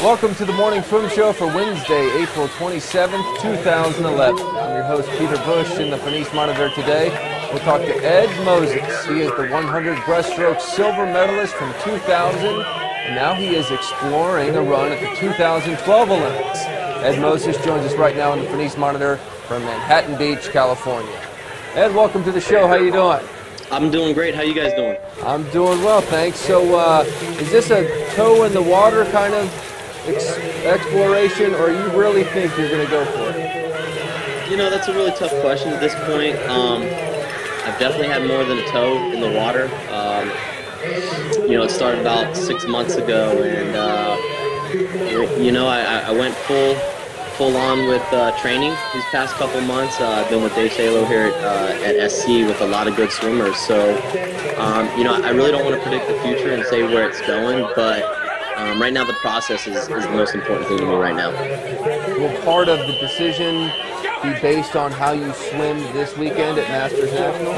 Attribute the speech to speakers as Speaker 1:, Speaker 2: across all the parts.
Speaker 1: Welcome to the Morning Swim Show for Wednesday, April 27th, 2011. I'm your host, Peter Bush, in the Fenice Monitor today. We'll talk to Ed Moses. He is the 100 breaststroke silver medalist from 2000, and now he is exploring a run at the 2012 Olympics. Ed Moses joins us right now in the Fenice Monitor from Manhattan Beach, California. Ed, welcome to the show. How you doing?
Speaker 2: I'm doing great. How you guys doing?
Speaker 1: I'm doing well, thanks. So is this a toe in the water kind of exploration, or you really think you're going to go for it?
Speaker 2: You know, that's a really tough question at this point. I've definitely had more than a toe in the water. You know, it started about 6 months ago, and you know, I went full on with training these past couple months. I've been with Dave Salo here at SC with a lot of good swimmers. So, you know, I really don't want to predict the future and say where it's going, but right now the process is the most important thing to me right now.
Speaker 1: Will part of the decision be based on how you swim this weekend at Masters National?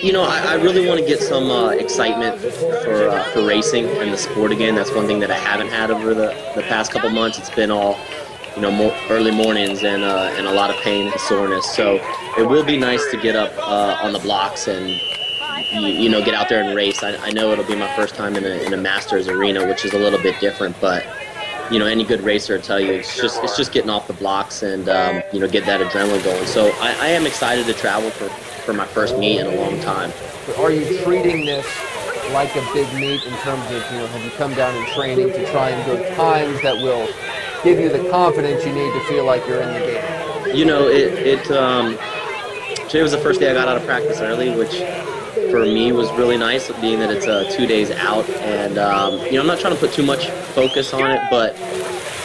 Speaker 2: You know, I really want to get some excitement for racing and the sport again. That's one thing that I haven't had over the past couple months. It's been all, you know, early mornings and a lot of pain and soreness. So it will be nice to get up on the blocks and you know, get out there and race. I know it'll be my first time in a Masters arena, which is a little bit different, but you know, any good racer will tell you it's just getting off the blocks and you know, get that adrenaline going. So I am excited to travel for my first meet in a long time.
Speaker 1: But are you treating this like a big meet in terms of, you know, have you come down in training to try and go times that will give you the confidence you need to feel like you're in the game?
Speaker 2: You know, today was the first day I got out of practice early, which for me was really nice, being that it's 2 days out. And you know, I'm not trying to put too much focus on it, but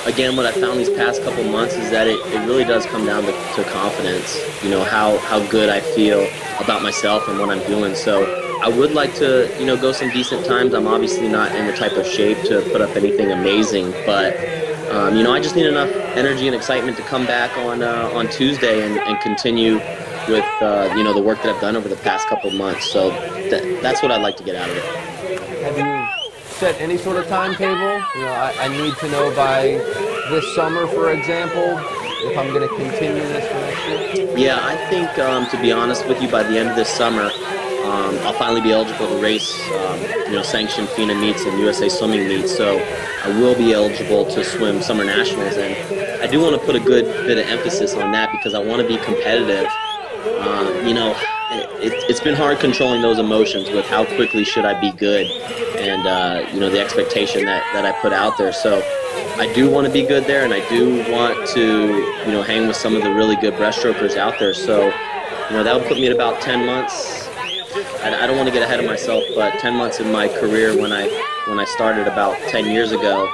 Speaker 2: again, what I found these past couple months is that it really does come down to confidence. You know, how good I feel about myself and what I'm doing. So I would like to, you know, go some decent times. I'm obviously not in the type of shape to put up anything amazing, but you know, I just need enough energy and excitement to come back on Tuesday and continue with you know, the work that I've done over the past couple of months. So that's what I'd like to get out of it.
Speaker 1: Have you set any sort of timetable? You know, I need to know by this summer, for example, if I'm going to continue this for next year?
Speaker 2: Yeah, I think to be honest with you, by the end of this summer, I'll finally be eligible to race, you know, sanctioned FINA meets and USA Swimming meets. So I will be eligible to swim Summer Nationals, and I do want to put a good bit of emphasis on that because I want to be competitive. You know, it's been hard controlling those emotions with how quickly should I be good, and you know, the expectation that I put out there. So I do want to be good there, and I do want to, you know, hang with some of the really good breaststrokers out there. So, you know, that would put me at about 10 months. I don't want to get ahead of myself, but 10 months in my career when I started about 10 years ago,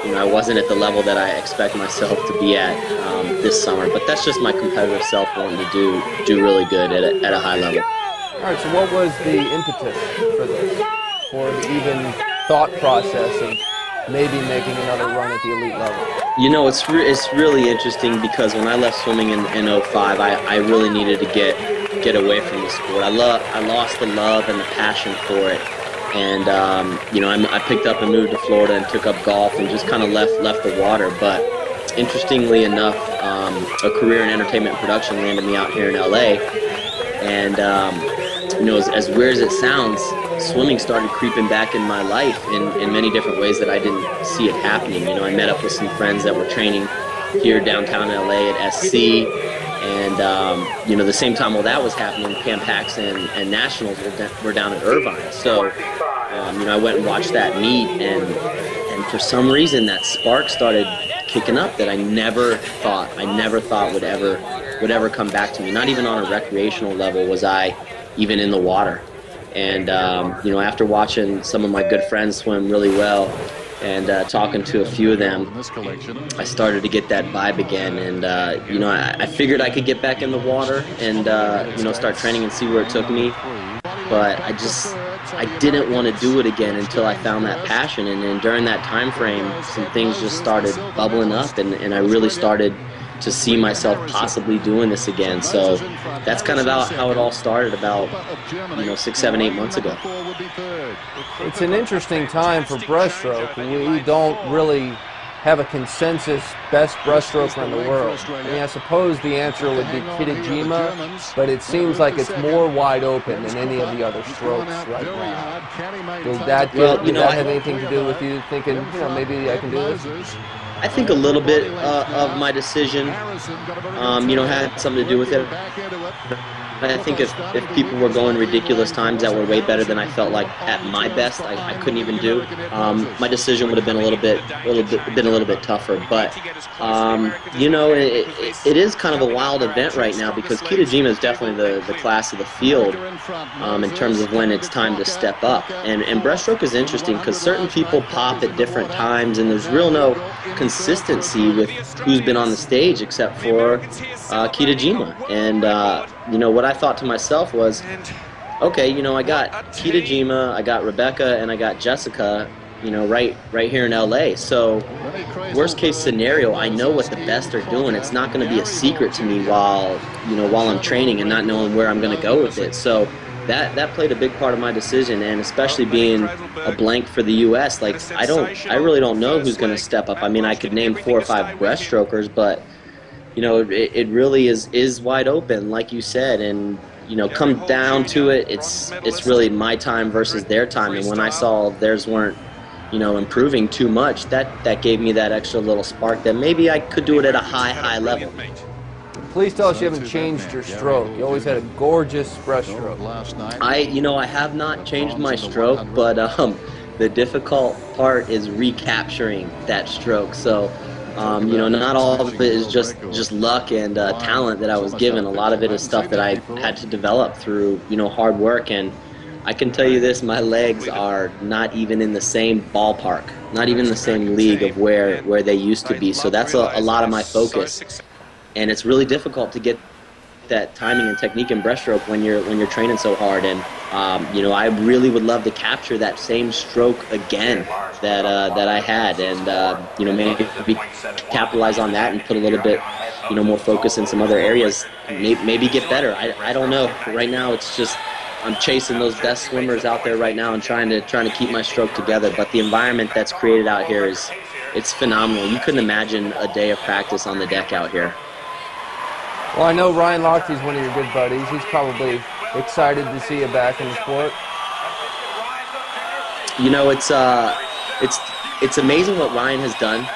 Speaker 2: you know, I wasn't at the level that I expect myself to be at this summer. But that's just my competitive self wanting to do really good at a high level.
Speaker 1: All right, so what was the impetus for this, or the even thought process of maybe making another run at the elite level?
Speaker 2: You know, it's really interesting because when I left swimming in 05, I really needed to get away from the sport. I lost the love and the passion for it. And, you know, I picked up and moved to Florida and took up golf and just kind of left the water. But interestingly enough, a career in entertainment and production landed me out here in LA. And, you know, as weird as it sounds, swimming started creeping back in my life in many different ways that I didn't see it happening. You know, I met up with some friends that were training here downtown LA at SC. And, you know, the same time while that was happening, Pan Pacs and Nationals were down at Irvine. So, you know, I went and watched that meet, and for some reason that spark started kicking up that I never thought would ever come back to me. Not even on a recreational level was I even in the water. And, you know, after watching some of my good friends swim really well, and talking to a few of them, I started to get that vibe again. And, you know, I figured I could get back in the water and, you know, start training and see where it took me. But I didn't want to do it again until I found that passion. And then during that time frame, some things just started bubbling up, and I really started to see myself possibly doing this again. So that's kind of how it all started about, 6, 7, 8 months ago.
Speaker 1: It's an interesting time for breaststroke. We don't really have a consensus best breaststroker in the world? I mean, I suppose the answer would be Kitajima, but it seems like it's more wide open than any of the other strokes right now. Does that have anything to do with you thinking, maybe I can do this?
Speaker 2: I think a little bit of my decision, had something to do with it. I think if people were going ridiculous times that were way better than I felt like at my best, I couldn't even do. My decision would have been a little bit tougher. But it is kind of a wild event right now because Kitajima is definitely the class of the field in terms of when it's time to step up. And breaststroke is interesting because certain people pop at different times, and there's real no consistency with who's been on the stage except for Kitajima. And what I thought to myself was, okay, I got Kitajima, I got Rebecca, and I got Jessica, right here in LA. So worst case scenario, I know what the best are doing. It's not going to be a secret to me while I'm training and not knowing where I'm going to go with it. So that played a big part of my decision, and especially being a blank for the U.S. Like I really don't know who's going to step up. I mean, I could name 4 or 5 breaststrokers, but it really is wide open, like you said, and come down to it, it's really my time versus their time. And when I saw theirs weren't improving too much, that gave me that extra little spark that maybe I could do it at a high level.
Speaker 1: Please tell us you haven't changed your stroke. You always had a gorgeous breaststroke.
Speaker 2: I have not changed my stroke, but the difficult part is recapturing that stroke. So not all of it is just luck and talent that I was given. A lot of it is stuff that I had to develop through hard work. And I can tell you this, my legs are not even in the same ballpark, not even the same league of where they used to be. So that's a lot of my focus. And it's really difficult to get that timing and technique in breaststroke when you're training so hard. And I really would love to capture that same stroke again that I had, and maybe capitalize on that and put a little bit more focus in some other areas. Maybe get better. I don't know. Right now it's just I'm chasing those best swimmers out there right now and trying to keep my stroke together. But the environment that's created out here it's phenomenal. You couldn't imagine a day of practice on the deck out here.
Speaker 1: Well, I know Ryan Lochte is one of your good buddies. He's probably excited to see you back in the sport.
Speaker 2: It's amazing what Ryan has done.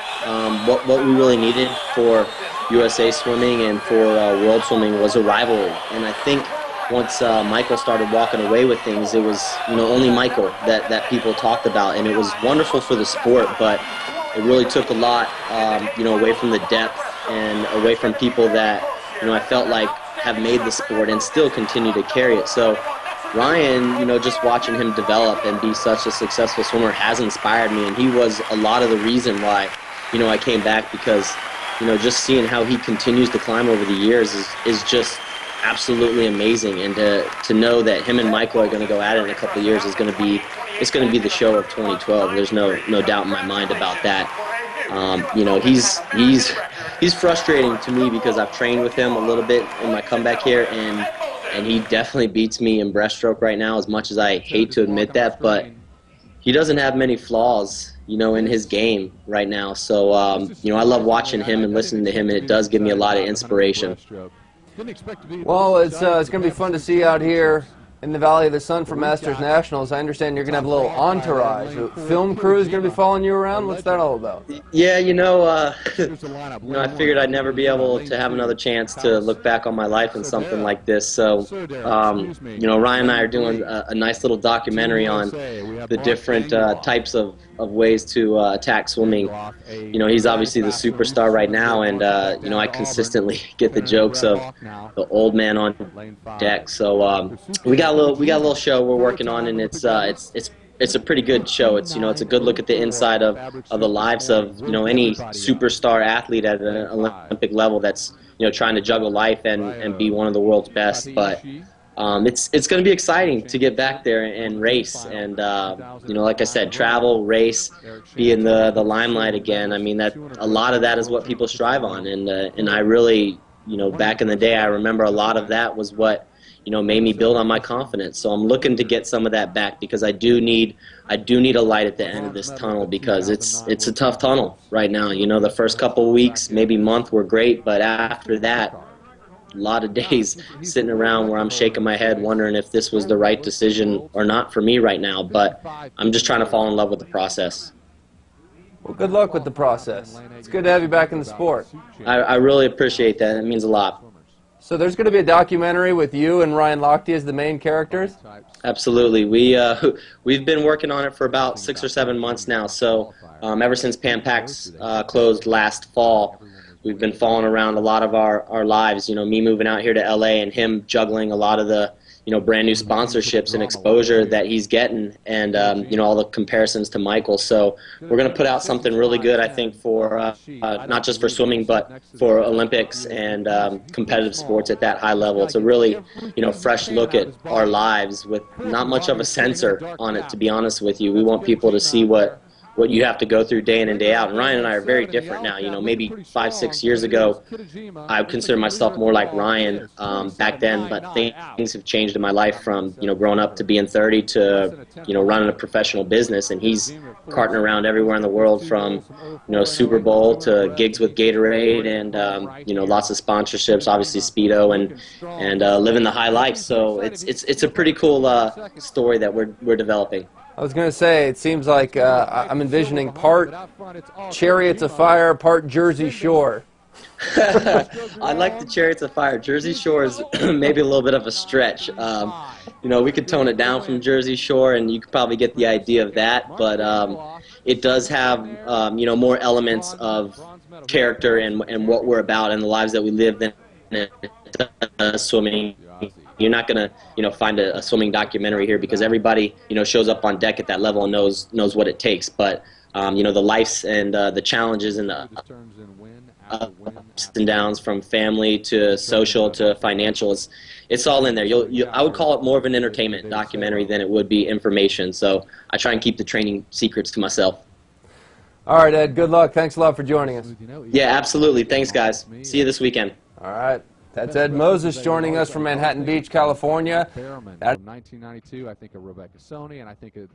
Speaker 2: What we really needed for USA Swimming and for World Swimming was a rivalry. And I think once Michael started walking away with things, it was only Michael that people talked about, and it was wonderful for the sport. But it really took a lot, away from the depth and away from people that I felt like have made the sport and still continue to carry it. So Ryan, just watching him develop and be such a successful swimmer has inspired me, and he was a lot of the reason why, I came back, because, just seeing how he continues to climb over the years is just absolutely amazing. And to know that him and Michael are going to go at it in a couple of years is going to be the show of 2012. There's no doubt in my mind about that. He's frustrating to me because I've trained with him a little bit in my comeback here, and he definitely beats me in breaststroke right now, as much as I hate to admit that. But he doesn't have many flaws, in his game right now. So, I love watching him and listening to him, and it does give me a lot of inspiration.
Speaker 1: Well, it's going to be fun to see out here in the Valley of the Sun for Masters Nationals. I understand you're going to have a little entourage. A film crew is going to be following you around. What's that all about?
Speaker 2: Yeah, I figured I'd never be able to have another chance to look back on my life in something like this. So, Ryan and I are doing a nice little documentary on the different types of ways to attack swimming. He's obviously the superstar right now, and I consistently get the jokes of the old man on deck. So we got a little show we're working on, and it's a pretty good show. It's it's a good look at the inside of the lives of any superstar athlete at an Olympic level that's trying to juggle life and be one of the world's best. But it's going to be exciting to get back there and race, and like I said, travel, race, be in the limelight again. I mean, that a lot of that is what people strive on, and I really back in the day, I remember a lot of that was what made me build on my confidence. So I'm looking to get some of that back, because I do need a light at the end of this tunnel, because it's a tough tunnel right now. The first couple of weeks, maybe month, were great, but after that, a lot of days sitting around where I'm shaking my head wondering if this was the right decision or not for me right now. But I'm just trying to fall in love with the process.
Speaker 1: Well, good luck with the process. It's good to have you back in the sport.
Speaker 2: I really appreciate that. It means a lot.
Speaker 1: So there's going to be a documentary with you and Ryan Lochte as the main characters?
Speaker 2: Absolutely. We've been working on it for about 6 or 7 months now. So ever since Pan Pacs closed last fall, we've been following around a lot of our lives. Me moving out here to LA and him juggling a lot of the brand new sponsorships and exposure that he's getting, and all the comparisons to Michael. So we're going to put out something really good, I think, for not just for swimming, but for Olympics and competitive sports at that high level. It's a really fresh look at our lives with not much of a censor on it, to be honest with you. We want people to see what you have to go through day in and day out. And Ryan and I are very different now. Maybe 5, 6 years ago, I would consider myself more like Ryan back then, but things have changed in my life from, growing up to being 30 to, running a professional business. And he's carting around everywhere in the world, from, Super Bowl to gigs with Gatorade and, lots of sponsorships, obviously Speedo, and living the high life. So it's a pretty cool story that we're developing.
Speaker 1: I was going to say, it seems like I'm envisioning part Chariots of Fire, part Jersey Shore.
Speaker 2: I like the Chariots of Fire. Jersey Shore is maybe a little bit of a stretch. We could tone it down from Jersey Shore, and you could probably get the idea of that. But it does have, more elements of character and what we're about and the lives that we live in swimming. You're not going to, find a swimming documentary here, because everybody, shows up on deck at that level and knows what it takes. But, the lives and the challenges and the ups and downs, from family to social to financial, it's all in there. I would call it more of an entertainment documentary than it would be information. So I try and keep the training secrets to myself.
Speaker 1: All right, Ed, good luck. Thanks a lot for joining us.
Speaker 2: Yeah, absolutely. Thanks, guys. See you this weekend.
Speaker 1: All right. That's Ed Moses joining us from Manhattan Beach, California.
Speaker 3: From 1992, I think of Rebecca Soni, and I think of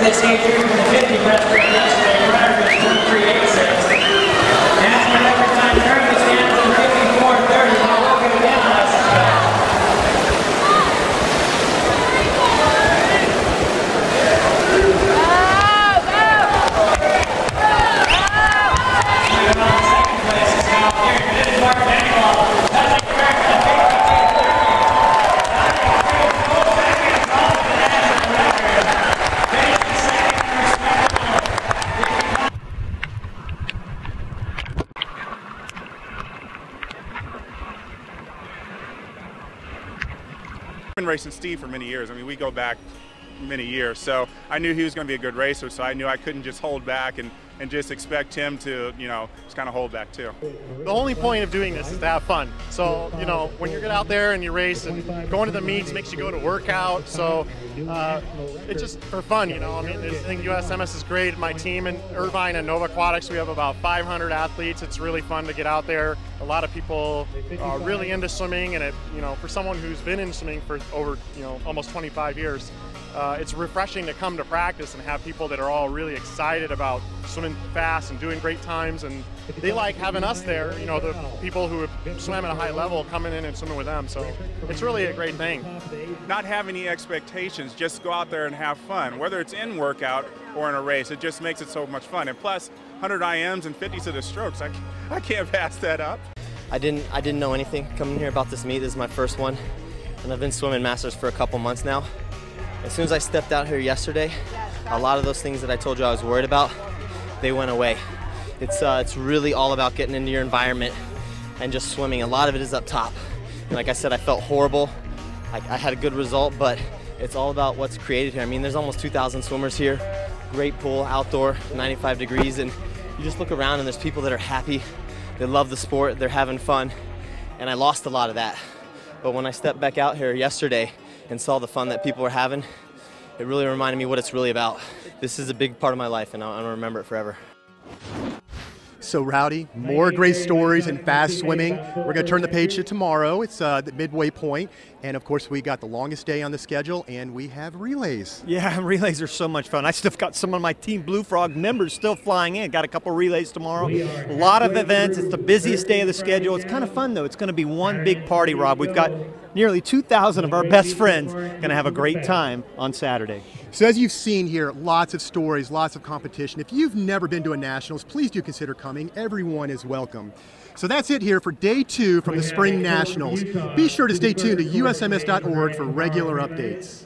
Speaker 4: this age group in the 50 breaststroke yesterday, runner was 23.86. National record time currently stands at 54.30. Now we'll go down, I suspect. Moving on to second place is Kyle Pearson. This is Mark Daniel. That's like America.
Speaker 5: I've been racing Steve for many years. I mean, we go back many years, so I knew he was going to be a good racer, so I knew I couldn't just hold back and just expect him to, just kind of hold back too.
Speaker 6: The only point of doing this is to have fun. So, when you get out there and you race, and going to the meets makes you go to workout, so it's just for fun, I mean, I think USMS is great. My team in Irvine and Nova Aquatics, we have about 500 athletes. It's really fun to get out there. A lot of people are really into swimming, and for someone who's been in swimming for over, almost 25 years, it's refreshing to come to practice and have people that are all really excited about swimming fast and doing great times, and they like having us there, you know, the people who have swam at a high level coming in and swimming with them. So it's really a great thing.
Speaker 5: Not have any expectations, just go out there and have fun. Whether it's in workout or in a race, it just makes it so much fun. And plus, 100 IMs and 50s of the strokes, I can't pass that up.
Speaker 7: I didn't know anything coming here about this meet. This is my first one, and I've been swimming Masters for a couple months now. As soon as I stepped out here yesterday, a lot of those things that I told you I was worried about, they went away. It's really all about getting into your environment and just swimming. A lot of it is up top. And like I said, I felt horrible. I had a good result, but it's all about what's created here. I mean, there's almost 2,000 swimmers here. Great pool, outdoor, 95 degrees, and you just look around and there's people that are happy. They love the sport, they're having fun, and I lost a lot of that. But when I stepped back out here yesterday and saw the fun that people were having, it really reminded me what it's really about. This is a big part of my life, and I'm gonna remember it forever.
Speaker 8: So Rowdy, more great stories in fast swimming. We're going to turn the page to tomorrow. It's the midway point, and of course we got the longest day on the schedule, and we have relays.
Speaker 9: Yeah, relays are so much fun. I still got some of my Team Blue Frog members still flying in. Got a couple relays tomorrow. A lot of events. It's the busiest day of the schedule. It's kind of fun though. It's going to be one big party, Rob. We've got nearly 2,000 of our best friends going to have a great time on Saturday.
Speaker 8: So as you've seen here, lots of stories, lots of competition. If you've never been to a Nationals, please do consider coming. Everyone is welcome. So that's it here for day 2 from the Spring Nationals. Be sure to stay tuned to usms.org for regular updates.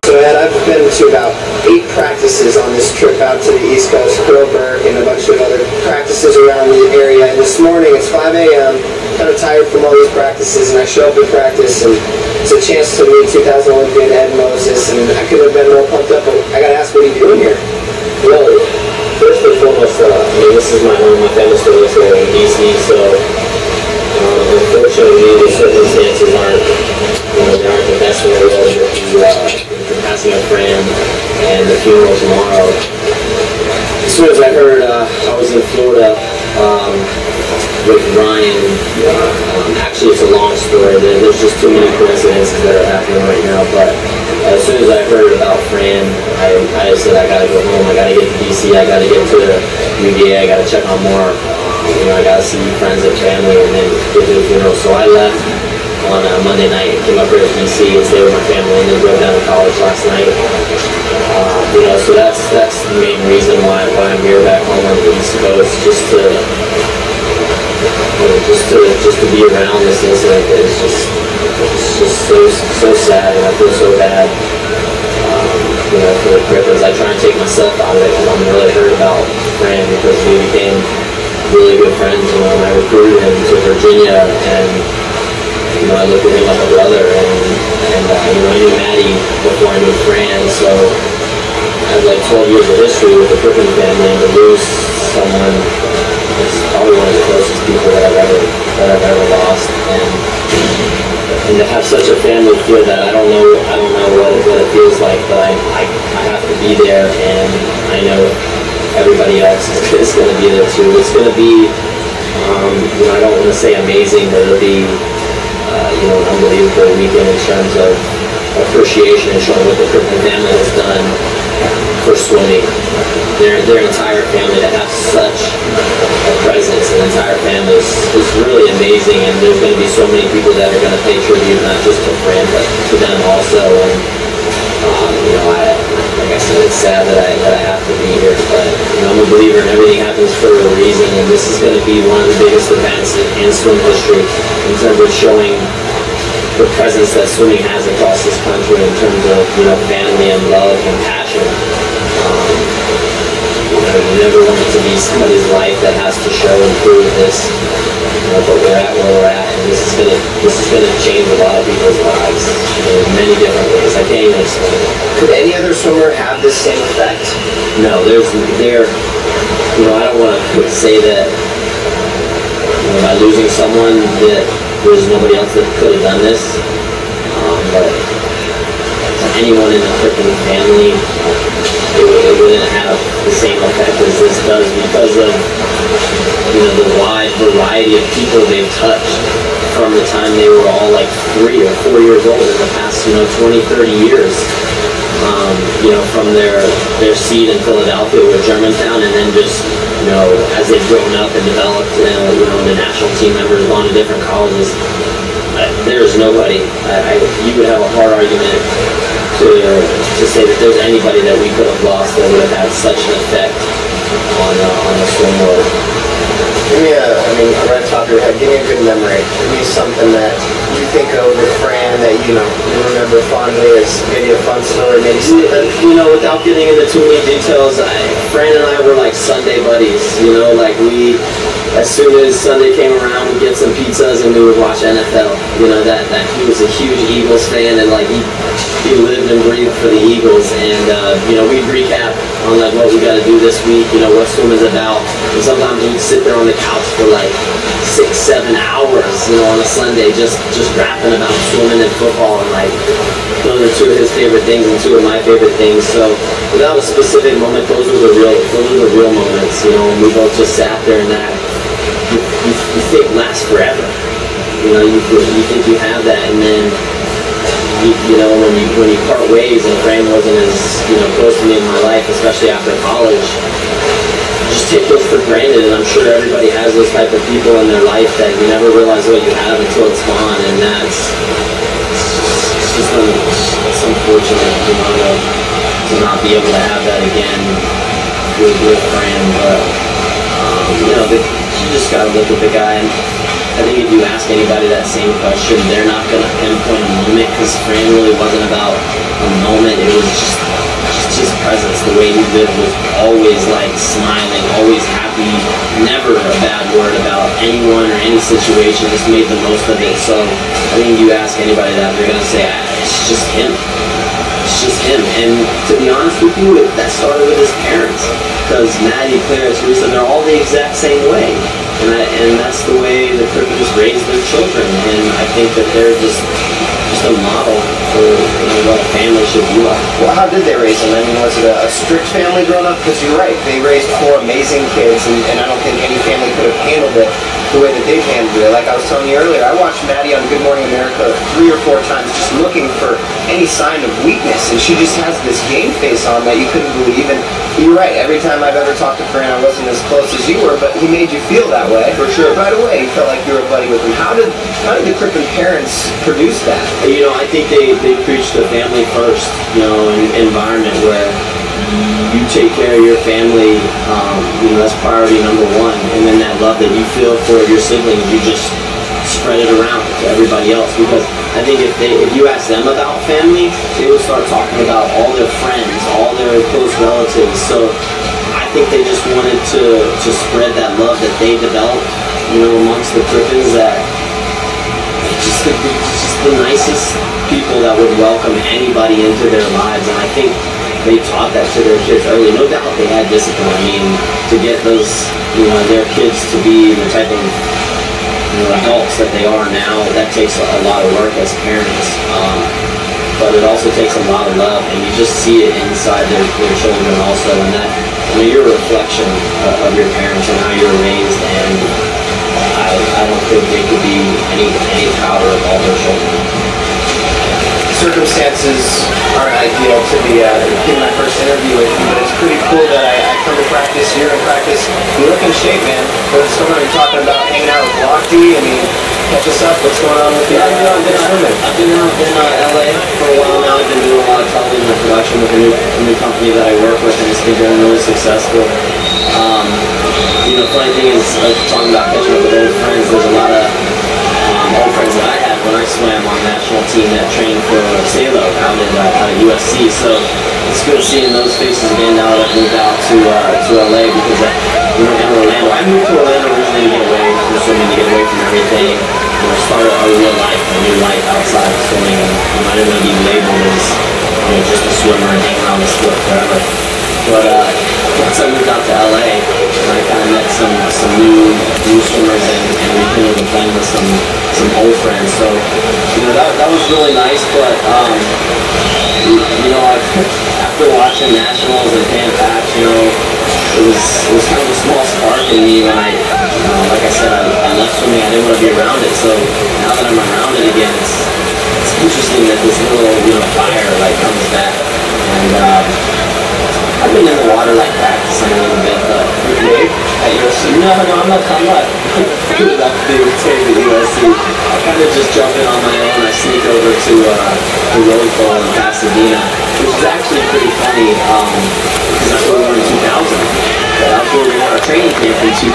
Speaker 10: So Ed, I've been to about 8 practices on this trip out to the East Coast, Coburg, and a bunch of other practices around the area. And this morning, it's 5 a.m., kind of tired from all these practices, and I show up at practice, and it's a chance to meet 2000 Olympian Ed Moses, and I could have been more pumped up, but I got to ask, what are you doing here?
Speaker 2: Well, first and foremost, I mean, this is my home. My family still lives here in D.C., so unfortunately, the circumstances aren't, they aren't the best for me. Passing a friend and the funeral tomorrow. As soon as I heard I was in Florida with Ryan, actually it's a long story. There's just too many coincidences that are happening right now, but as soon as I heard about Fran, I said I gotta go home, I gotta get to DC, I gotta get to UVA, I gotta check on Mark, I gotta see friends and family and then get to the funeral. So I left on Monday night, came up here to DC and stayed with my family, and then drove down to college last night. So that's the main reason why I'm here back home on the East Coast, just to be around this incident. It's just so sad, and I feel so bad. For the Griffins, I try and take myself out of it because I'm really hurt about Fran because we became really good friends. I recruited him to Virginia, and I look at him like a brother, and I knew Maddie before I knew Fran, so I have like 12 years of history with the Griffin family, and to lose someone is probably one of the closest people that I've ever lost, and to have such a family feel that, I don't know what it feels like, but I have to be there, and I know everybody else is going to be there too. It's going to be, I don't want to say amazing, but it'll be an unbelievable weekend in terms of appreciation and showing what the Griffin family has done for swimming. Their entire family, to have such a presence, an entire family is really amazing, and there's going to be so many people that are going to pay tribute, not just to Fran, but to them also. And like I said, it's sad that I have to be here, but I'm a believer in everything happens for a reason, and this is going to be one of the biggest events in swim history in terms of showing the presence that swimming has across this country in terms of family and love and passion. You never want it to be somebody's life that has to show and prove this, but we're at where we're at, and this is gonna change a lot of people's lives in many different ways. I can't even explain it.
Speaker 10: Could any other swimmer have this same effect?
Speaker 2: No, I don't want to say that by losing someone that there's nobody else that could have done this, but anyone in the Griffin family, it wouldn't have the same effect as this does because of the wide variety of people they've touched from the time they were all like 3 or 4 years old in the past 20, 30 years. from their seed in Philadelphia or Germantown, and then just, as they've grown up and developed, the national team members, gone to different colleges, there's nobody. You would have a hard argument to say that there's anybody that we could have lost that would have had such an effect on the swim world.
Speaker 10: Give me right top of your head, give me a good memory. Give me something that you think of with Fran that you remember fondly as maybe a fun story, maybe something.
Speaker 2: Without getting into too many details, Fran and I were like Sunday buddies. Like as soon as Sunday came around, we'd get some pizzas and we would watch NFL. That he was a huge Eagles fan, and like he lived and breathed for the Eagles. And we'd recap on like what we got to do this week. What swimming's about. And sometimes we'd sit there on the couch for like 6-7 hours, on a Sunday, just rapping about swimming and football, and like those are two of his favorite things and two of my favorite things. So without a specific moment, those are the real moments. When we both just sat there and that you think lasts forever. You think you have that, and then when you part ways, and Fran wasn't as close to me in my life, especially after college. Just take those for granted, and I'm sure everybody has those type of people in their life that you never realize what you have until it's gone, and it's just unfortunate, to not be able to have that again with Fran. But you just gotta look at the guy, and I think if you ask anybody that same question, they're not gonna pinpoint a moment, because Fran really wasn't about a moment. It was just his presence. The way he lived was always like smiling, always happy, never a bad word about anyone or any situation, just made the most of it. So I think you ask anybody that, they're gonna say, it's just him. It's just him. And to be honest with you, that started with his parents, because Maddie, Claire, Teresa, they're all the exact same way. And that's the way the Cricketers raise their children. And I think that they're just a model for what a family should be like.
Speaker 10: Well, how did they raise them? Was it a strict family growing up? Because you're right, they raised 4 amazing kids, and I don't think any family could have handled it the way that they've handled it. Like I was telling you earlier, I watched Maddie on Good Morning America 3 or 4 times just looking for any sign of weakness, and she just has this game face on that you couldn't believe. And you're right, every time I've ever talked to Fran, I wasn't as close as you were, but he made you feel that way.
Speaker 2: For sure.
Speaker 10: Right away, you felt like you were a buddy with him. How did the Crippen parents produce that?
Speaker 2: I think they preached a family first, an environment where you take care of your family, that's priority number 1, and then that love that you feel for your siblings, you just spread it around to everybody else. Because I think if you ask them about family, they will start talking about all their friends, all their close relatives. So I think they just wanted to spread that love that they developed, amongst the Crippens, that just the nicest people that would welcome anybody into their lives. And I think they taught that to their kids early. No doubt they had discipline. To get those, their kids to be the type of adults that they are now, that takes a lot of work as parents. But it also takes a lot of love, and you just see it inside their children also. And that, you're a reflection of your parents and how you're raised, and I don't think they could be any prouder of all their children.
Speaker 10: Circumstances aren't ideal to be giving my first interview with you, but it's pretty cool that I come to practice here and practice. You look in shape, man. What's going on? You're talking about hanging out with Lofty. Catch us up. What's going on with you?
Speaker 2: I've been out in LA for a while now. I've been doing a lot of television production with a new company that I work with, and it's been going really successful. Funny thing is, talking about catching up with old friends, there's a lot of old friends that I had when I swam on the national team that trained for Salo out at USC. So it's good seeing those faces again now that I've moved out to LA, because in Orlando, I moved to Orlando originally to get away from swimming, to get away from everything, start a real life, a new life outside of swimming. And I didn't want to be labeled as just a swimmer and hang around the sport forever. But once I moved out to LA, I kind of met some new swimmers, and rekindled a friend with some old friends. So that was really nice. But after watching nationals and Pan Pac, it was kind of a small spark in me when like I said, I left swimming. I didn't want to be around it. So now that I'm around it again, it's interesting that this little, fire like comes back. And I've been in the water like practicing a little bit, but at USC, no, I'm not good enough to do tape at USC. I kind of just jump in on my own. I sneak over to the Rose Bowl in Pasadena, which is actually pretty funny because that's where we were in 2000. That's where we had our training camp in 2000.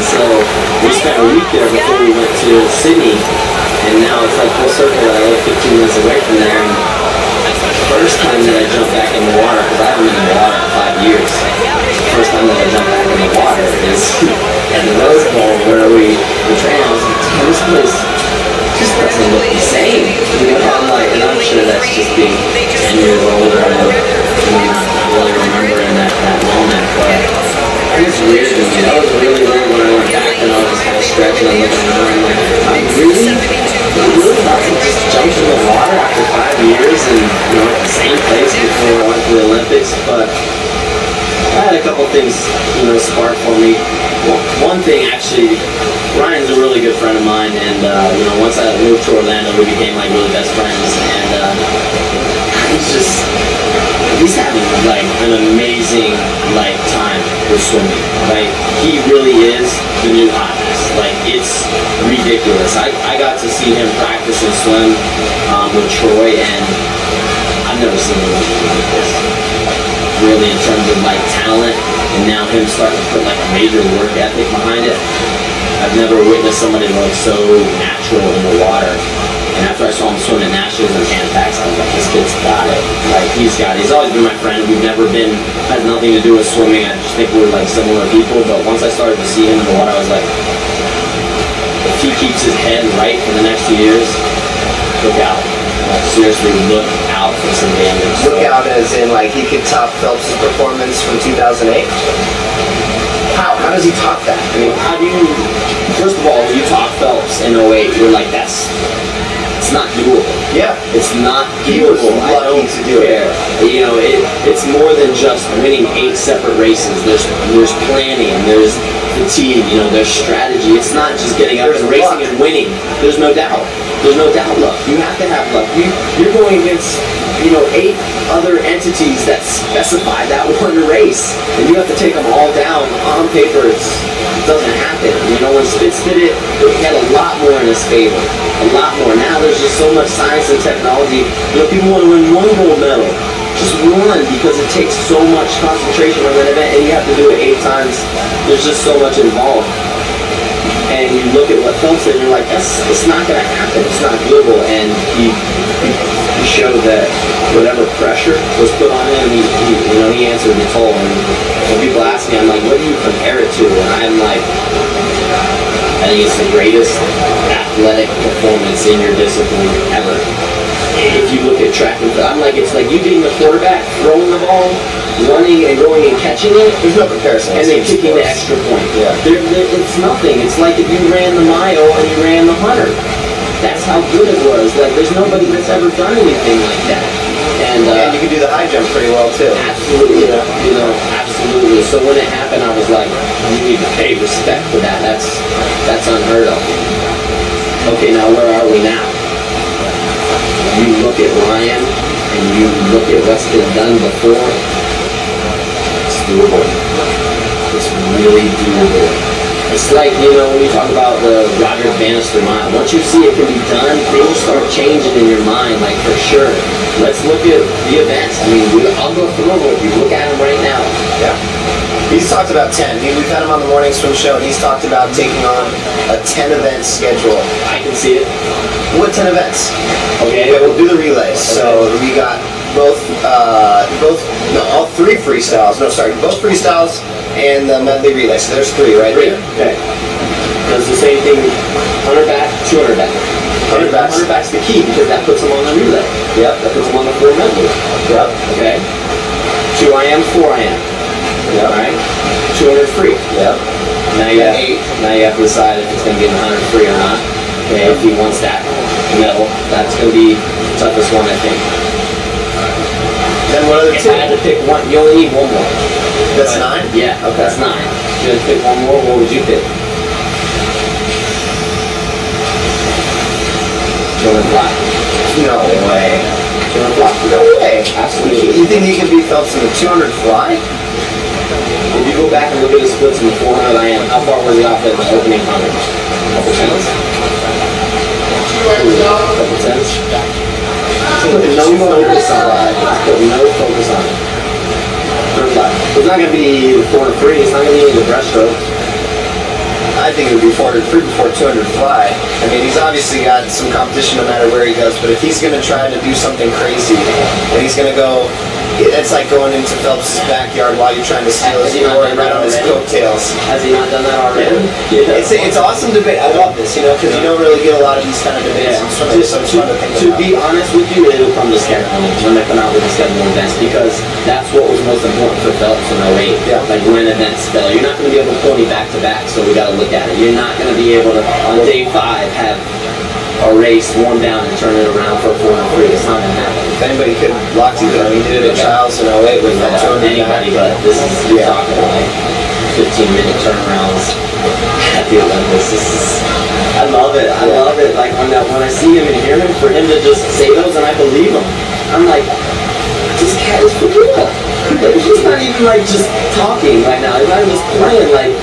Speaker 2: So we spent a week there before we went to Sydney, and now it's like full circle that I live 15 minutes away from there. And that's the first time that I jumped back in the water, because I haven't been in the water in 5 years. The first time that I jumped back in the water is at the Rose Bowl where we trained. I was like, this place just doesn't look the same. I'm like, and I'm sure that's just being 10 years older and not really remembering that moment, but it was weird to me. That was really weird when I went back and I was kind of stretching and looking around like, I really about to just jump in the water after 5 years and at the same place before I went to the Olympics. But I had a couple things spark for me. One thing actually, Ryan's a really good friend of mine, and once I moved to Orlando, we became like really best friends. And he's having like an amazing time with swimming. Like he really is the new Hopkins. Like it's ridiculous. I got to see him practice and swim with Troy, and I've never seen anything like this. Really, in terms of like talent, and now him starting to put like a major work ethic behind it. I've never witnessed somebody look so natural in the water. And after I saw him swim at Nationals and Panpax, I was like, this kid's got it. Like he's always been my friend. We've never had nothing to do with swimming. I just think we're like similar people. But once I started to see him in the water, I was like, if he keeps his head right for the next 2 years, look out. Seriously, look out for some damage.
Speaker 10: Look out as in like he could top Phelps' performance from 2008? How does he top that?
Speaker 2: I mean, how do you, first of all, when you top Phelps in 08, you're like, it's not doable.
Speaker 10: Yeah.
Speaker 2: It's not
Speaker 10: He was
Speaker 2: doable.
Speaker 10: lucky to do it.
Speaker 2: It's more than just winning 8 separate races. There's planning, there's fatigue, there's strategy. It's not just getting out and racing and winning. There's no doubt. There's no doubt luck. You have to have luck. You're going against 8 other entities that specify that one race, and you have to take them all down. On paper, it doesn't happen. When Spitz did it, he had a lot more in his favor. A lot more. Now there's just so much science and technology. People want to win 1 gold medal. Just one, because it takes so much concentration on that event, and you have to do it 8 times. There's just so much involved. And you look at what Phelps did, and you're like, it's not going to happen. It's not doable. And he showed that whatever pressure was put on him, he answered the toll. And when people ask me, I'm like, what do you compare it to? And I'm like, I think it's the greatest athletic performance in your discipline ever. If you look at track and field, I'm like, it's like you being the quarterback, throwing the ball, running and going and catching it.
Speaker 10: There's no comparison.
Speaker 2: And then kicking the extra point.
Speaker 10: Yeah.
Speaker 2: It's nothing. It's like if you ran the mile and you ran the 100. That's how good it was. Like there's nobody that's ever done anything like that. And
Speaker 10: you can do the high jump pretty well too.
Speaker 2: Absolutely. Absolutely. So when it happened, I was like, you need to pay respect for that. That's unheard of. Okay, now where are we now? You look at Ryan and you look at what's been done before, it's doable. It's really doable. It's like, when you talk about the Roger Bannister mile, once you see it can be done, things start changing in your mind, like for sure. Let's look at the events. I mean, I'll go through them with you. Look at them right now.
Speaker 10: Yeah. He's talked about 10. We've had him on the morning swim show, and he's talked about taking on a 10-event schedule.
Speaker 2: I can see it.
Speaker 10: What 10 events?
Speaker 2: Okay.
Speaker 10: We'll do the relays. Okay. So we got both all 3 freestyles. No, sorry, both freestyles and the medley relay. So there's 3 right there.
Speaker 2: Okay. Does the same thing, 100 back, 200 back. 100 back's the key because that puts them on the relay. Yep. That puts them on the 4 medley. Yep. Okay. 2 IM, 4 IM. Yep. All right. 200 free. Yep. Now you have to decide if it's going to be 100 free or not. Okay. If he wants that medal, that's going to be the toughest one, I think.
Speaker 10: Then what other 2?
Speaker 2: If I had to pick one, you only need 1 more.
Speaker 10: That's 9?
Speaker 2: Yeah. Okay. That's 9. If you had to pick 1 more, what would you pick? 200 fly.
Speaker 10: No way. 200 fly? No way.
Speaker 2: Absolutely.
Speaker 10: You think he can beat Phelps in the 200 fly?
Speaker 2: If you go back and look at his splits in the 400 IM, how far was he off at the opening 100? Couple tenths? Couple tenths? Put no focus on it. Put no focus on it. It's not going to be the 400 free. It's not going to be the breaststroke.
Speaker 10: I think it would be 400 free before 200 fly. I mean, he's obviously got some competition no matter where he goes, but if he's going to try to do something crazy, and he's going to go, it's like going into Phelps' backyard while you're trying to steal his glory right on his coattails.
Speaker 2: Has he not done that already?
Speaker 10: Yeah. It's awesome debate. I love this, because you don't really get a lot of these kind of debates. So it's fun to think about.
Speaker 2: To be honest with you, it'll come to scheduling when they come out with the scheduling events, because that's what was most important for Phelps in 08.
Speaker 10: Yeah.
Speaker 2: Like when events fell, you're not going to be able to pull me back to back, so we got to look at it. You're not going to be able to on day 5 have a race warm down and turn it around for a 400 free. It's not going to happen.
Speaker 10: If anybody could, Lochte did. I mean, he did it at trials in 08 with that 200
Speaker 2: anybody, but this is you're talking like 15-minute turnarounds at the Olympics. This is, I love it. I love it. Like when I see him and hear him, for him to just say those and I believe him. I'm like, this cat is for real. Like he's not even like just talking right now. He's not even just playing. Like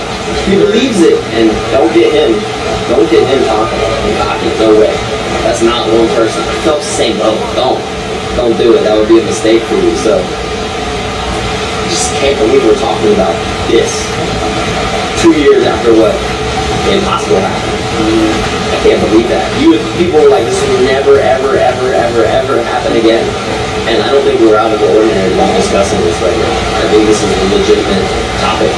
Speaker 2: he believes it. And don't get him talking and talking. No way. That's not one person. I felt the same boat. Don't do it. That would be a mistake for you. So I just can't believe we're talking about this 2 years after what the impossible happened. I can't believe that. People were like, this will never, ever, ever, ever, ever happen again. And I don't think we're out of the ordinary while discussing this right now. I think this is a legitimate topic.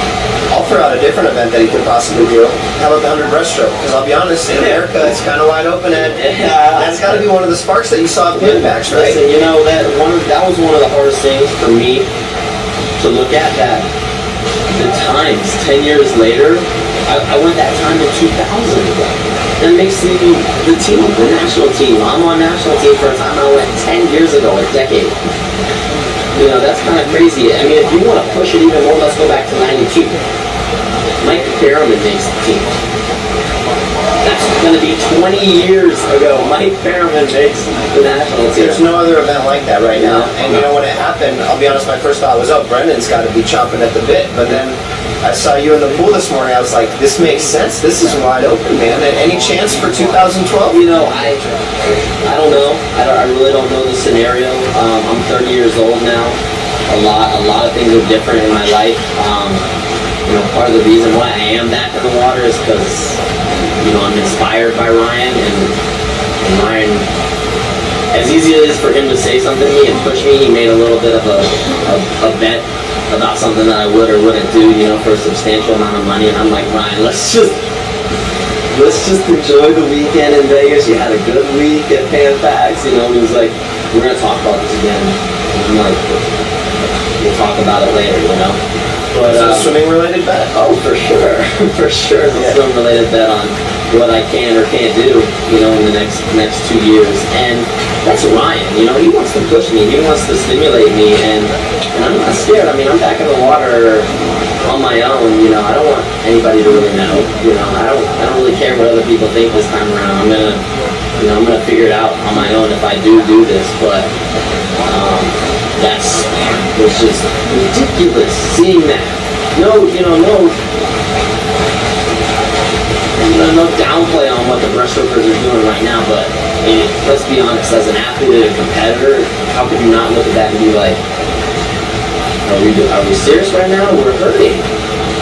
Speaker 10: I'll throw out a different event that he could possibly do. How about the 100 breaststroke? Because I'll be honest, in America, it's kind of wide open, Ed. That's got to be one of the sparks that you saw at the Impacts, right?
Speaker 2: Listen, you know, that was one of the hardest things for me to look at. That the times 10 years later, I went that time in 2000. That makes me the national team. I'm on national team for a time I went 10 years ago, a decade. You know, that's kind of crazy. I mean, if you want to push it even more, let's go back to 92. Mike Perriman makes the team. That's going to be 20 years ago. Mike Perriman makes the national team.
Speaker 10: There's no other event like that right now. And you know, when it happened, I'll be honest, my first thought was, oh, Brendan's got to be chomping at the bit. But then I saw you in the pool this morning. I was like, this makes sense. This is wide open, man. Any chance for 2012?
Speaker 2: You know, I don't know. I really don't know the scenario. I'm 30 years old now. A lot of things are different in my life. You know, part of the reason why I am back in the water is because, you know, I'm inspired by Ryan, and Ryan, as easy as it is for him to say something to me and push me, he made a little bit of a bet about something that I would or wouldn't do, you know, for a substantial amount of money. And I'm like, Ryan, let's just enjoy the weekend in Vegas. You had a good week at Pan Pacs, you know. He was like, we're gonna talk about this again. And I'm like, we'll talk about it later, you know. But
Speaker 10: a swimming related bet?
Speaker 2: Oh, for sure. For sure. It's a swim related bet on what I can or can't do, you know, in the next 2 years. And that's Ryan, you know, he wants to push me, he wants to stimulate me, and I'm not scared. I mean, I'm back in the water on my own, you know. I don't want anybody to really know, you know. I don't really care what other people think this time around. I'm gonna figure it out on my own if I do this, but it's just ridiculous seeing that. No downplay on what the breaststrokers are doing right now, but let's be honest, as an athlete and a competitor, how could you not look at that and be like, are we serious right now? We're hurting.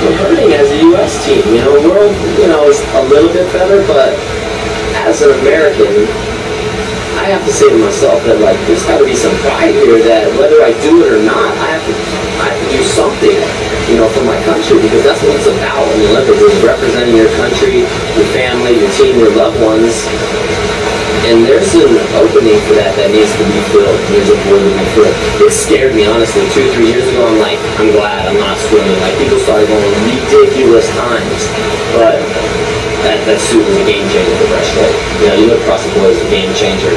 Speaker 2: We're hurting as a U.S. team. You know, the world, you know, is a little bit better, but as an American, I have to say to myself that, like, there's got to be some pride here that whether I do it or not, I have to do something, you know, for my country, because that's what it's about in the Olympics, is representing your country, your family, your team, your loved ones. And there's an opening for that needs to be filled. Needs a void to be filled. It scared me, honestly. 2 or 3 years ago, I'm like, I'm glad I'm not swimming. Like, people started going ridiculous times, but that suit was a game changer for breaststroke. You know, you look across the board, it's a game changer.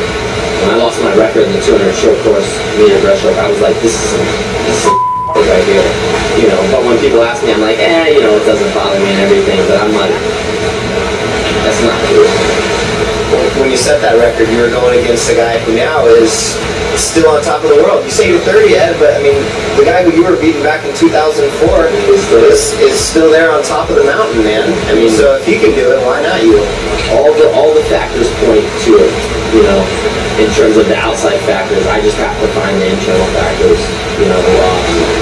Speaker 2: When I lost my record in the 200 short course meter breaststroke, I was like, this is right here. You know, but when people ask me, I'm like, you know, it doesn't bother me and everything, but I'm like, that's not true.
Speaker 10: when you set that record, you were going against a guy who now is still on top of the world. You say you're 30, Ed, but I mean, the guy who you were beating back in 2004 is still there on top of the mountain, man. I mean, so if he can do it, why not you?
Speaker 2: All the factors point to it, you know, in terms of the outside factors. I just have to find the internal factors, you know,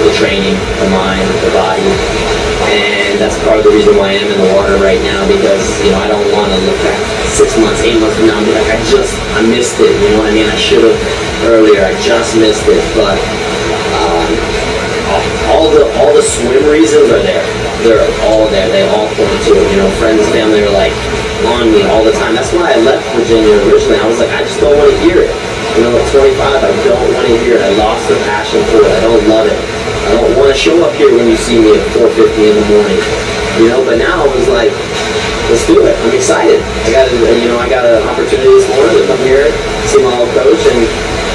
Speaker 2: the training, the mind, the body. And that's part of the reason why I am in the water right now, because, you know, I don't want to look back 6 months, 8 months from now and be like, I missed it, you know what I mean? I should have earlier, I just missed it, but all the swim reasons are there. They're all there. They all point to it. You know, friends and family are like on me all the time. That's why I left Virginia originally. I was like, I just don't want to hear it. You know, at 25, I don't want to hear it. I lost the passion for it. I don't love it. I don't want to show up here when you see me at 4:50 in the morning. You know, but now I was like, let's do it. I'm excited. I got an opportunity this morning to come here, see my old coach, and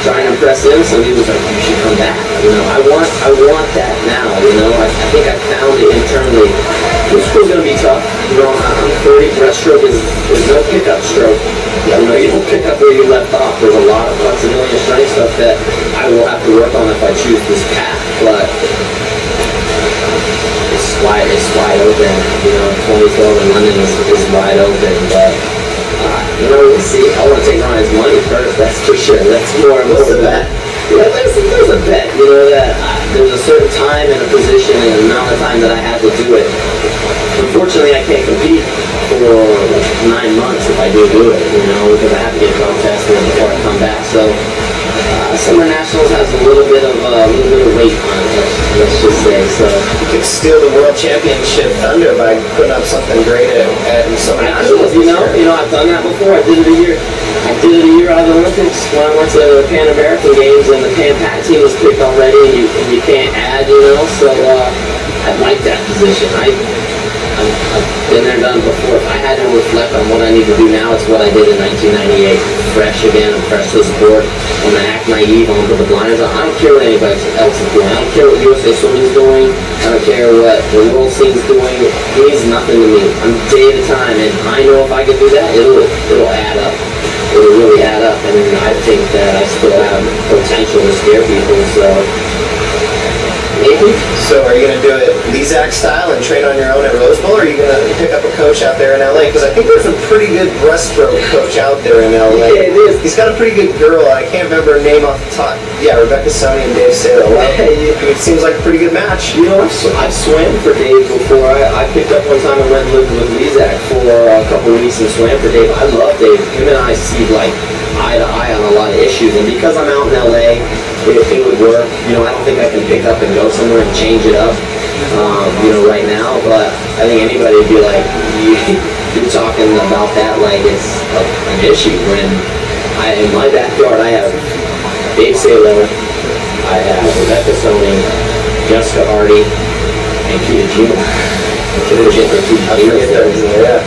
Speaker 2: try and impress him. So he was like, you should come back. You know, I want that now. You know, I think I found it internally. This school's gonna be tough. You know, I'm 30. Breaststroke is no pickup stroke. You know, you don't pick up where you left off. There's a lot of flexibility and strength stuff that I will have to work on if I choose this path. But it's wide open. You know, 2012 in London is wide open. But you know, we'll see. I want to take Ryan's money first. That's for sure. That's more and more of that. Yeah, there's a bet. You know that there's a certain time and a position and amount of time that I have to do it. Unfortunately, I can't compete for 9 months if I do it. You know, because I have to get drug tested before I come back. So. Summer Nationals has a little bit of weight on it, let's just say. So
Speaker 10: you could steal the world championship thunder by putting up something great at Summer Nationals.
Speaker 2: You know, I've done that before. I did it a year out of the Olympics when I went to the Pan American Games, and the Pan Pac team was picked already, and you can't add, you know. So I like that position. I've been there, done before. If I had to reflect on what I need to do now, it's what I did in 1998. Fresh again, I'm fresh to the sport. I'm going to act naive, I'm going to put the blinders on. I don't care what anybody else is doing. I don't care what USA Swimming's doing. I don't care what the world scene's doing. It means nothing to me. I'm day at a time, and I know if I can do that, it'll add up. It'll really add up, and I think that I still have potential to scare people, so maybe.
Speaker 10: So are you going to do it Lezak style and train on your own at Rose Bowl, or are you going to pick up a coach out there in LA? Because I think there's a pretty good breaststroke coach out there in LA.
Speaker 2: Yeah, it is.
Speaker 10: He's got a pretty good girl. I can't remember her name off the top. Yeah, Rebecca Sony and Dave Salo. Well, it seems like a pretty good match.
Speaker 2: You know, I've swam for Dave before. I picked up one time and went and lived with Lezak for a couple of weeks and swam for Dave. I love Dave. Him and I see like eye to eye on a lot of issues, and because I'm out in LA, it would work. You know, I don't think I can pick up and go somewhere and change it up, you know, right now, but I think anybody would be like, you're talking about that like it's an issue, when in my backyard I have Dave Salo, I have Rebecca Sony, Jessica Hardy, and Kita Jima.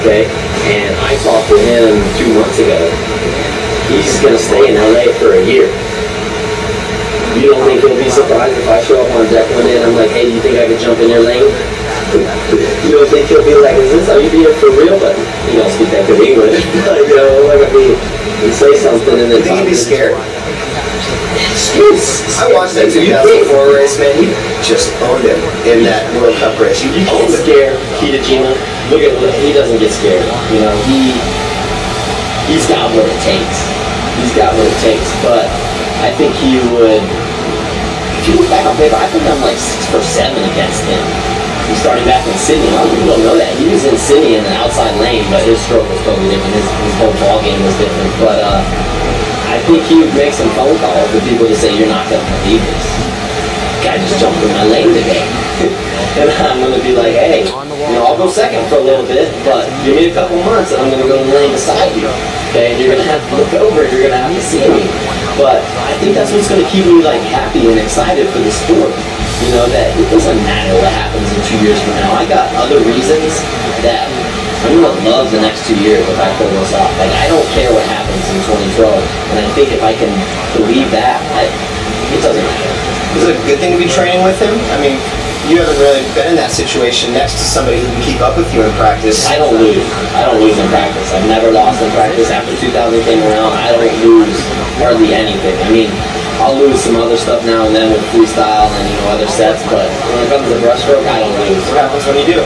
Speaker 2: Okay, and I talked to him 2 months ago. He's going to stay in LA for a year. You don't think he'll be surprised if I show up on deck one day and I'm like, hey, do you think I could jump in your lane? You don't think he'll be like, is this how you be here for real? But he don't speak that good English. You know, like I mean, you say something and then...
Speaker 10: Do you think he'd be scared?
Speaker 2: Excuse.
Speaker 10: I watched that 2004 race, man. He just owned him in that World Cup race.
Speaker 2: You can't scare Kita Jima. Look, he doesn't get scared. You know, he's got what it takes. He's got what it takes, but I think he would, if you look back on paper, I think I'm like 6 for 7 against him. He's starting back in Sydney. A lot of people don't know that. He was in Sydney in the outside lane, but his stroke was totally different. His whole ball game was different. But I think he would make some phone calls with people to say, you're not going to believe this. Guy just jumped in my lane today. And I'm going to be like, hey, you know, I'll go second for a little bit, but give me a couple months and I'm going to go in the lane beside you. Okay, and you're going to have to look over and you're going to have to see me. But I think that's what's going to keep me like happy and excited for the sport. You know, that it doesn't matter what happens in 2 years from now. I got other reasons that I'm going to love the next 2 years if I pull this off. Like, I don't care what happens in 2012. And I think if I can believe that, it doesn't matter.
Speaker 10: Is it a good thing to be training with him? I mean, you haven't really been in that situation next to somebody who can keep up with you in practice.
Speaker 2: I don't lose. I don't lose in practice. I've never lost in practice. After 2000 came around, I don't lose hardly anything. I mean, I'll lose some other stuff now and then with freestyle and other sets, but when it comes to breaststroke, I don't lose.
Speaker 10: What happens when you do?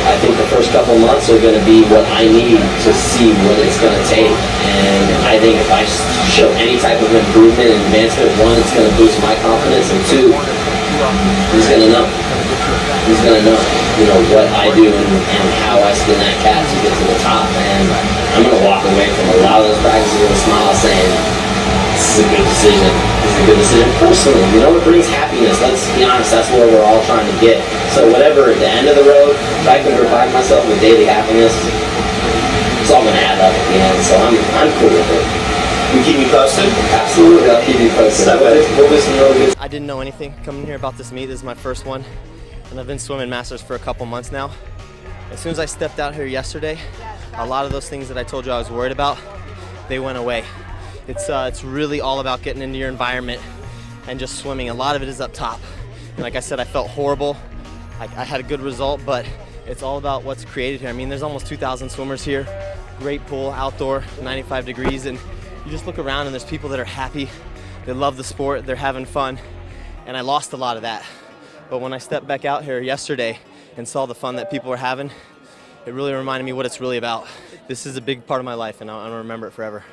Speaker 2: I think the first couple months are going to be what I need to see what it's going to take. And I think if I show any type of improvement and advancement, one, it's going to boost my confidence, and two, he's going to know. He's going to know, what I do and how I spin that cat to get to the top. And I'm going to walk away from a lot of those practices with a smile saying, this is a good decision. This is a good decision personally. It brings happiness. Let's be honest, that's where we're all trying to get. So whatever at the end of the road, if I can provide myself with daily happiness, it's all going to add up at the end. So I'm cool with it.
Speaker 10: You keep me posted?
Speaker 2: Absolutely, I'll keep you posted. We'll do some really good.
Speaker 7: I didn't know anything coming here about this meet. This is my first one, and I've been swimming Masters for a couple months now. As soon as I stepped out here yesterday, a lot of those things that I told you I was worried about, they went away. It's really all about getting into your environment and just swimming. A lot of it is up top. And like I said, I felt horrible. I had a good result, but it's all about what's created here. I mean, there's almost 2,000 swimmers here. Great pool, outdoor, 95 degrees, and you just look around and there's people that are happy. They love the sport, they're having fun, and I lost a lot of that. But when I stepped back out here yesterday and saw the fun that people were having, it really reminded me what it's really about. This is a big part of my life, and I'll remember it forever.